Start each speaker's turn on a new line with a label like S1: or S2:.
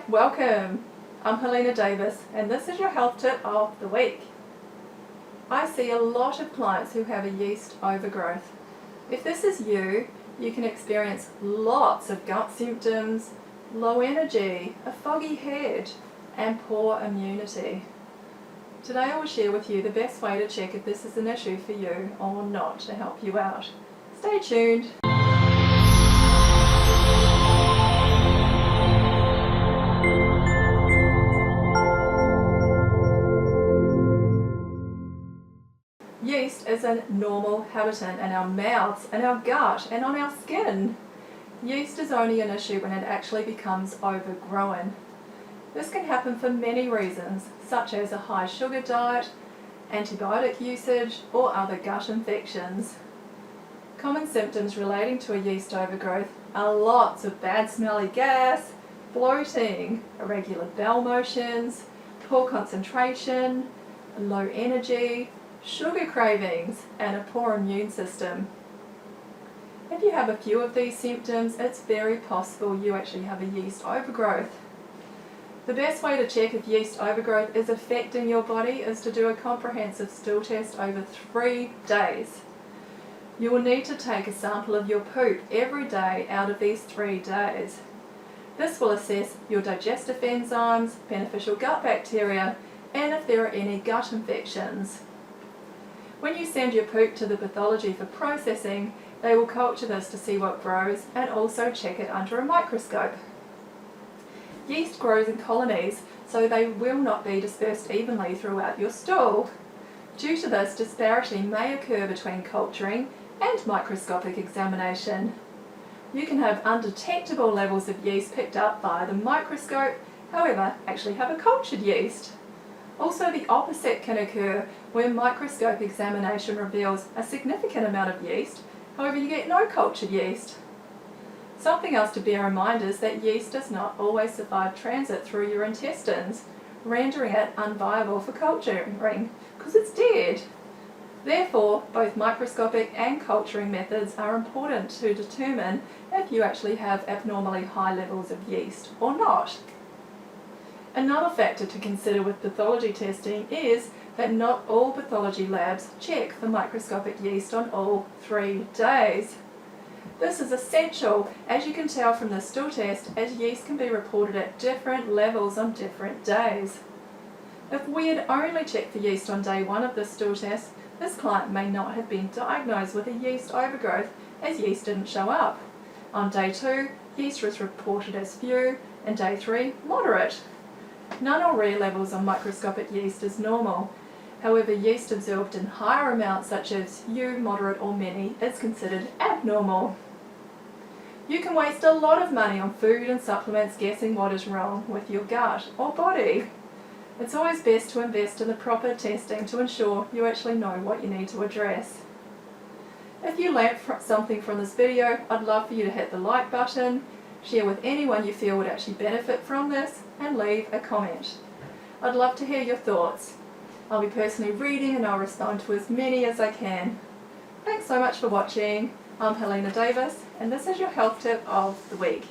S1: Welcome! I'm Helena Davis and this is your health tip of the week. I see a lot of clients who have a yeast overgrowth. If this is you, you can experience lots of gut symptoms, low energy, a foggy head and poor immunity. Today I will share with you the best way to check if this is an issue for you or not to help you out. Stay tuned! Yeast is a normal habitant in our mouths, in our gut and on our skin. Yeast is only an issue when it actually becomes overgrown. This can happen for many reasons, such as a high sugar diet, antibiotic usage or other gut infections. Common symptoms relating to a yeast overgrowth are lots of bad smelly gas, bloating, irregular bowel motions, poor concentration, low energy, sugar cravings and a poor immune system. If you have a few of these symptoms, it's very possible you actually have a yeast overgrowth. The best way to check if yeast overgrowth is affecting your body is to do a comprehensive stool test over 3 days. You will need to take a sample of your poop every day out of these 3 days. This will assess your digestive enzymes, beneficial gut bacteria, and if there are any gut infections. When you send your poop to the pathology for processing, they will culture this to see what grows and also check it under a microscope. Yeast grows in colonies, so they will not be dispersed evenly throughout your stool. Due to this, disparity may occur between culturing and microscopic examination. You can have undetectable levels of yeast picked up via the microscope, however, actually have a cultured yeast. Also, the opposite can occur where microscope examination reveals a significant amount of yeast, however you get no cultured yeast. Something else to bear in mind is that yeast does not always survive transit through your intestines, rendering it unviable for culturing because it's dead. Therefore, both microscopic and culturing methods are important to determine if you actually have abnormally high levels of yeast or not. Another factor to consider with pathology testing is that not all pathology labs check for microscopic yeast on all 3 days. This is essential, as you can tell from the stool test, as yeast can be reported at different levels on different days. If we had only checked for yeast on day 1 of the stool test, this client may not have been diagnosed with a yeast overgrowth as yeast didn't show up. On day 2, yeast was reported as few, and day 3, moderate. None or rare levels of microscopic yeast is normal. However, yeast absorbed in higher amounts such as few, moderate or many is considered abnormal. You can waste a lot of money on food and supplements guessing what is wrong with your gut or body. It's always best to invest in the proper testing to ensure you actually know what you need to address. If you learnt something from this video, I'd love for you to hit the like button, share with anyone you feel would actually benefit from this, and leave a comment. I'd love to hear your thoughts. I'll be personally reading and I'll respond to as many as I can. Thanks so much for watching. I'm Helena Davis and this is your health tip of the week.